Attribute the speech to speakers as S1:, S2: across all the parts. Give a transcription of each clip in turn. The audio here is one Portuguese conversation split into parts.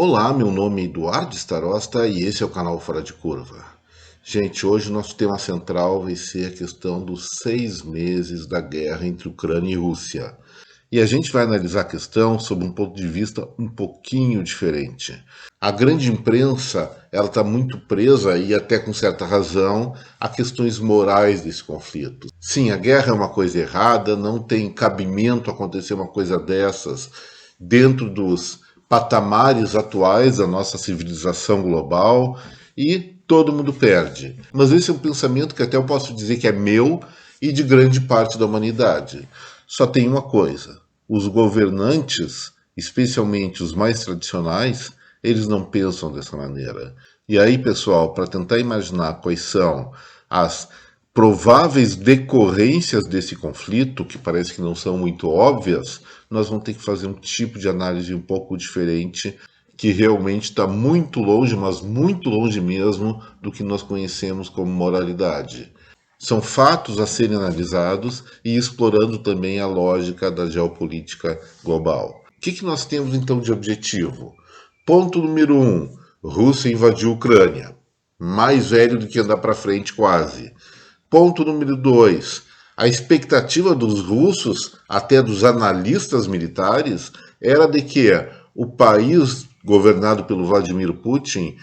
S1: Olá, meu nome é Eduardo Starosta e esse é o canal Fora de Curva. Gente, hoje o nosso tema central vai ser a questão dos 6 meses da guerra entre Ucrânia e Rússia. E a gente vai analisar a questão sob um ponto de vista um pouquinho diferente. A grande imprensa, ela está muito presa, e até com certa razão, a questões morais desse conflito. Sim, a guerra é uma coisa errada, não tem cabimento acontecer uma coisa dessas dentro dos patamares atuais da nossa civilização global e todo mundo perde. Mas esse é um pensamento que até eu posso dizer que é meu e de grande parte da humanidade. Só tem uma coisa: os governantes, especialmente os mais tradicionais, eles não pensam dessa maneira. E aí, pessoal, para tentar imaginar quais são as prováveis decorrências desse conflito, que parece que não são muito óbvias, nós vamos ter que fazer um tipo de análise um pouco diferente, que realmente está muito longe, mas muito longe mesmo, do que nós conhecemos como moralidade. São fatos a serem analisados e explorando também a lógica da geopolítica global. O que nós temos então de objetivo? Ponto número 1. Rússia invadiu a Ucrânia. Mais velho do que andar para frente quase. Ponto número 2. A expectativa dos russos, até dos analistas militares, era de que o país governado pelo Vladimir Putin,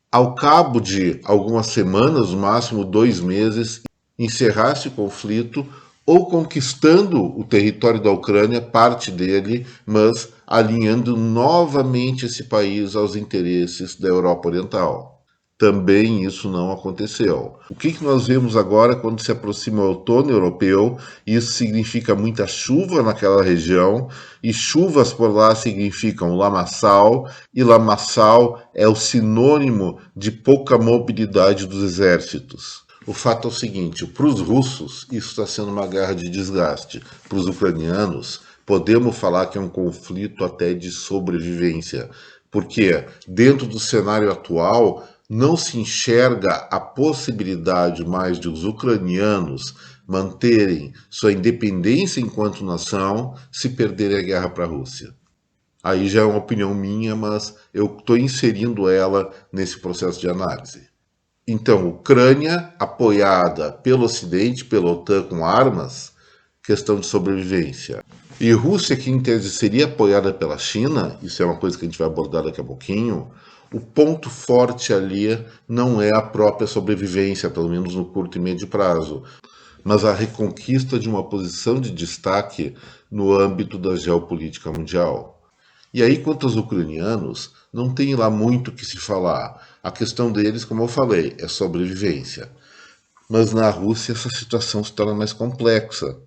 S1: ao cabo de algumas semanas, no máximo 2 meses, encerrasse o conflito ou conquistando o território da Ucrânia, parte dele, mas alinhando novamente esse país aos interesses da Europa Oriental. Também isso não aconteceu. O que nós vemos agora quando se aproxima o outono europeu? Isso significa muita chuva naquela região, e chuvas por lá significam lamaçal, e lamaçal é o sinônimo de pouca mobilidade dos exércitos. O fato é o seguinte: para os russos isso está sendo uma guerra de desgaste. Para os ucranianos, podemos falar que é um conflito até de sobrevivência, porque dentro do cenário atual não se enxerga a possibilidade mais de os ucranianos manterem sua independência enquanto nação se perderem a guerra para a Rússia. Aí já é uma opinião minha, mas eu estou inserindo ela nesse processo de análise. Então, Ucrânia, apoiada pelo Ocidente, pela OTAN com armas, questão de sobrevivência. E Rússia, que em tese seria apoiada pela China, isso é uma coisa que a gente vai abordar daqui a pouquinho. O ponto forte ali não é a própria sobrevivência, pelo menos no curto e médio prazo, mas a reconquista de uma posição de destaque no âmbito da geopolítica mundial. E aí, quanto aos ucranianos, não tem lá muito o que se falar. A questão deles, como eu falei, é sobrevivência. Mas na Rússia essa situação se torna mais complexa.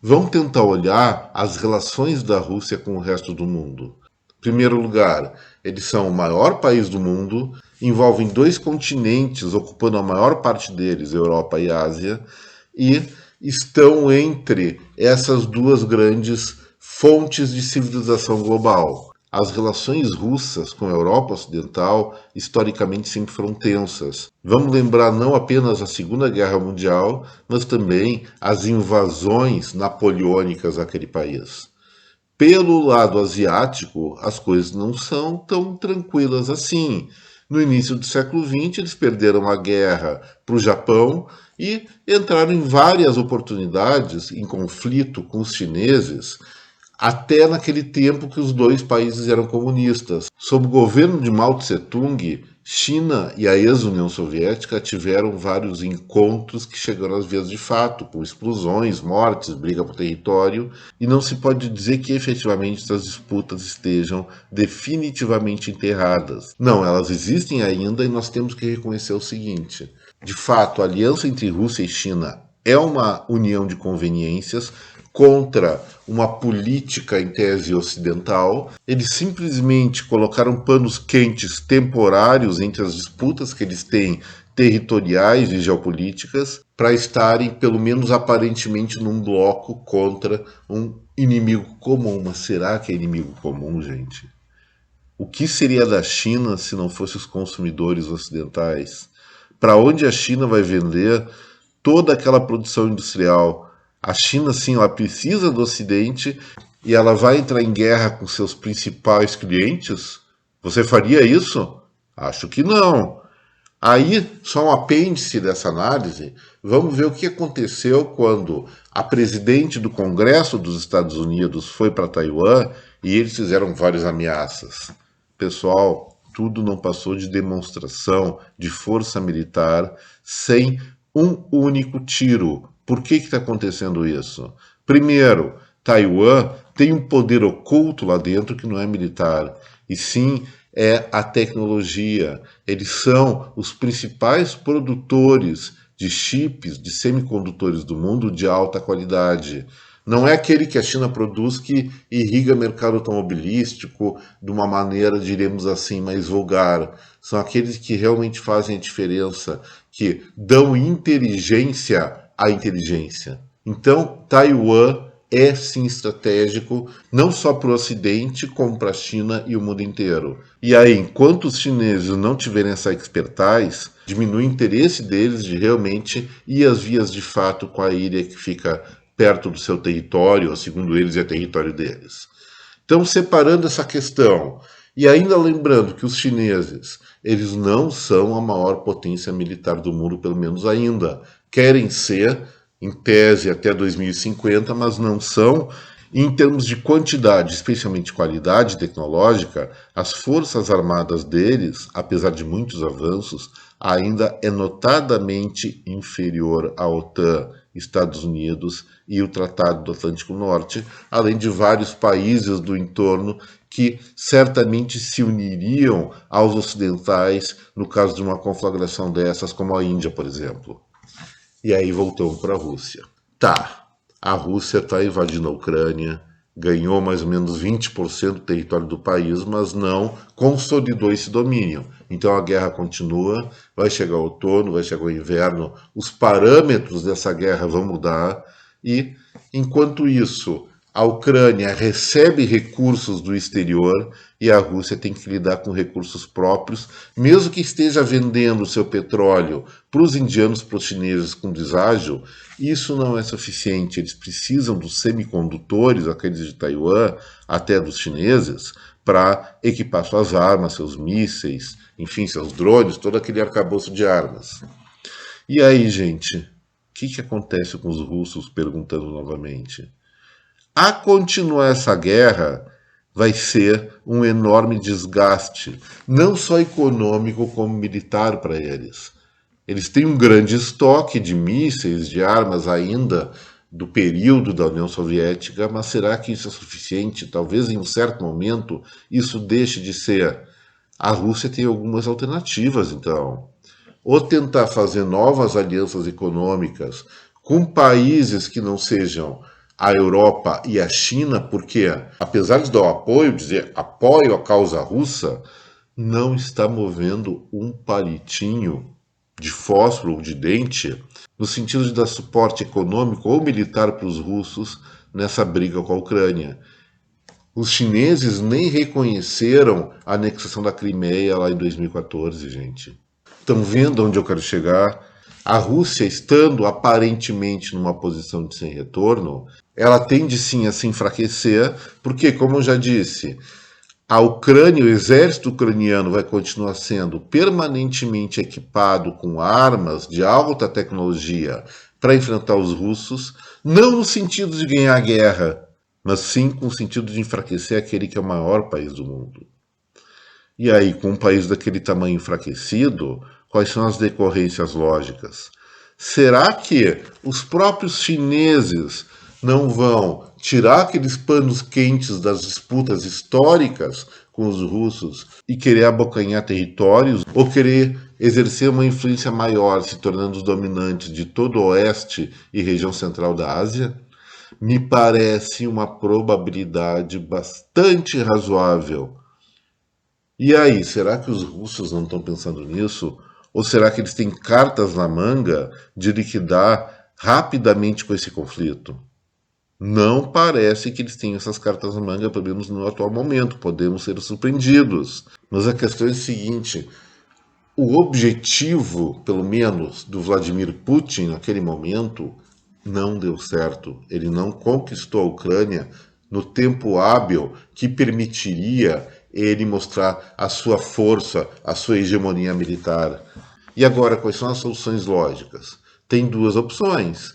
S1: Vamos tentar olhar as relações da Rússia com o resto do mundo. Em primeiro lugar, eles são o maior país do mundo, envolvem 2 continentes, ocupando a maior parte deles, Europa e Ásia, e estão entre essas 2 grandes fontes de civilização global. As relações russas com a Europa Ocidental historicamente sempre foram tensas. Vamos lembrar não apenas a Segunda Guerra Mundial, mas também as invasões napoleônicas àquele país. Pelo lado asiático, as coisas não são tão tranquilas assim. No início do século XX, eles perderam a guerra para o Japão e entraram em várias oportunidades em conflito com os chineses, até naquele tempo que os 2 países eram comunistas. Sob o governo de Mao Tse-tung, China e a ex-União Soviética tiveram vários encontros que chegaram às vias de fato, com explosões, mortes, briga por território, e não se pode dizer que efetivamente essas disputas estejam definitivamente enterradas. Não, elas existem ainda, e nós temos que reconhecer o seguinte: de fato, a aliança entre Rússia e China é uma união de conveniências contra uma política em tese ocidental. Eles simplesmente colocaram panos quentes temporários entre as disputas que eles têm territoriais e geopolíticas para estarem, pelo menos aparentemente, num bloco contra um inimigo comum. Mas será que é inimigo comum, gente? O que seria da China se não fosse os consumidores ocidentais? Para onde a China vai vender toda aquela produção industrial? A China, sim, ela precisa do Ocidente e ela vai entrar em guerra com seus principais clientes? Você faria isso? Acho que não. Aí, só um apêndice dessa análise, vamos ver o que aconteceu quando a presidente do Congresso dos Estados Unidos foi para Taiwan e eles fizeram várias ameaças. Pessoal, tudo não passou de demonstração de força militar sem um único tiro. Por que está acontecendo isso? Primeiro, Taiwan tem um poder oculto lá dentro que não é militar, e sim é a tecnologia. Eles são os principais produtores de chips, de semicondutores do mundo de alta qualidade. Não é aquele que a China produz que irriga o mercado automobilístico de uma maneira, diremos assim, mais vulgar. São aqueles que realmente fazem a diferença, que dão inteligência à inteligência. Então, Taiwan é sim estratégico, não só para o Ocidente, como para a China e o mundo inteiro. E aí, enquanto os chineses não tiverem essa expertise, diminui o interesse deles de realmente ir às vias de fato com a ilha que fica perto do seu território, ou segundo eles é território deles. Então, separando essa questão, e ainda lembrando que os chineses, eles não são a maior potência militar do mundo, pelo menos ainda. Querem ser, em tese, até 2050, mas não são. Em termos de quantidade, especialmente qualidade tecnológica, as forças armadas deles, apesar de muitos avanços, ainda é notadamente inferior à OTAN, Estados Unidos e o Tratado do Atlântico Norte, além de vários países do entorno que certamente se uniriam aos ocidentais no caso de uma conflagração dessas, como a Índia, por exemplo. E aí voltamos para a Rússia. Tá, a Rússia está invadindo a Ucrânia, ganhou mais ou menos 20% do território do país, mas não consolidou esse domínio. Então a guerra continua, vai chegar o outono, vai chegar o inverno, os parâmetros dessa guerra vão mudar e, enquanto isso, a Ucrânia recebe recursos do exterior e a Rússia tem que lidar com recursos próprios, mesmo que esteja vendendo seu petróleo para os indianos, para os chineses com deságio, isso não é suficiente. Eles precisam dos semicondutores, aqueles de Taiwan, até dos chineses, para equipar suas armas, seus mísseis, enfim, seus drones, todo aquele arcabouço de armas. E aí, gente, o que acontece com os russos? Perguntando novamente. A continuar essa guerra, vai ser um enorme desgaste, não só econômico como militar para eles. Eles têm um grande estoque de mísseis, de armas ainda do período da União Soviética, mas será que isso é suficiente? Talvez em um certo momento isso deixe de ser. A Rússia tem algumas alternativas, então. Ou tentar fazer novas alianças econômicas com países que não sejam a Europa e a China, porque, apesar de dar o apoio, dizer apoio à causa russa, não está movendo um palitinho de fósforo ou de dente no sentido de dar suporte econômico ou militar para os russos nessa briga com a Ucrânia. Os chineses nem reconheceram a anexação da Crimeia lá em 2014, gente. Estão vendo onde eu quero chegar? A Rússia, estando aparentemente numa posição de sem retorno, ela tende sim a se enfraquecer, porque, como eu já disse, a Ucrânia, o exército ucraniano vai continuar sendo permanentemente equipado com armas de alta tecnologia para enfrentar os russos, não no sentido de ganhar a guerra, mas sim com o sentido de enfraquecer aquele que é o maior país do mundo. E aí, com um país daquele tamanho enfraquecido, quais são as decorrências lógicas? Será que os próprios chineses não vão tirar aqueles panos quentes das disputas históricas com os russos e querer abocanhar territórios ou querer exercer uma influência maior, se tornando os dominantes de todo o oeste e região central da Ásia? Me parece uma probabilidade bastante razoável. E aí, será que os russos não estão pensando nisso? Ou será que eles têm cartas na manga de liquidar rapidamente com esse conflito? Não parece que eles tenham essas cartas na manga, pelo menos no atual momento. Podemos ser surpreendidos. Mas a questão é a seguinte: o objetivo, pelo menos, do Vladimir Putin naquele momento não deu certo. Ele não conquistou a Ucrânia no tempo hábil que permitiria ele mostrar a sua força, a sua hegemonia militar. E agora, quais são as soluções lógicas? Tem duas opções.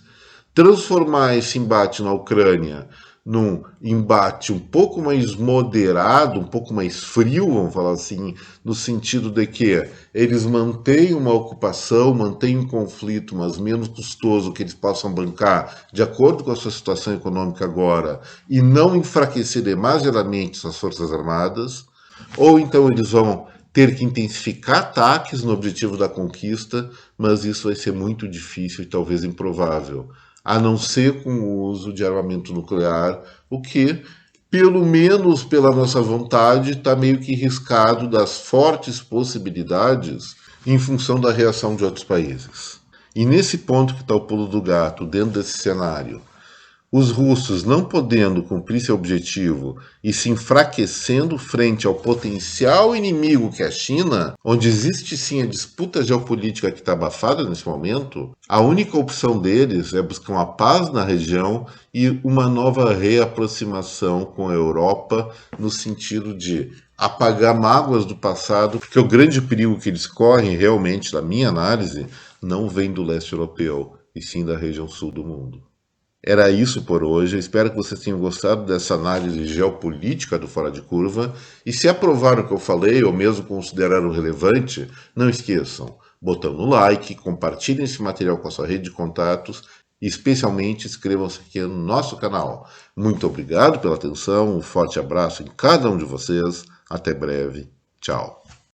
S1: Transformar esse embate na Ucrânia num embate um pouco mais moderado, um pouco mais frio, vamos falar assim, no sentido de que eles mantêm uma ocupação, mantêm um conflito, mas menos custoso que eles possam bancar, de acordo com a sua situação econômica agora, e não enfraquecer demasiadamente suas forças armadas, ou então eles vão ter que intensificar ataques no objetivo da conquista, mas isso vai ser muito difícil e talvez improvável, a não ser com o uso de armamento nuclear, o que, pelo menos pela nossa vontade, está meio que riscado das fortes possibilidades em função da reação de outros países. E nesse ponto que está o pulo do gato, dentro desse cenário, os russos não podendo cumprir seu objetivo e se enfraquecendo frente ao potencial inimigo que é a China, onde existe sim a disputa geopolítica que está abafada nesse momento, a única opção deles é buscar uma paz na região e uma nova reaproximação com a Europa, no sentido de apagar mágoas do passado, porque o grande perigo que eles correm, realmente, na minha análise, não vem do leste europeu, e sim da região sul do mundo. Era isso por hoje. Eu espero que vocês tenham gostado dessa análise geopolítica do Fora de Curva. E se aprovaram o que eu falei, ou mesmo consideraram relevante, não esqueçam, botão no like, compartilhem esse material com a sua rede de contatos e especialmente inscrevam-se aqui no nosso canal. Muito obrigado pela atenção, um forte abraço em cada um de vocês. Até breve. Tchau.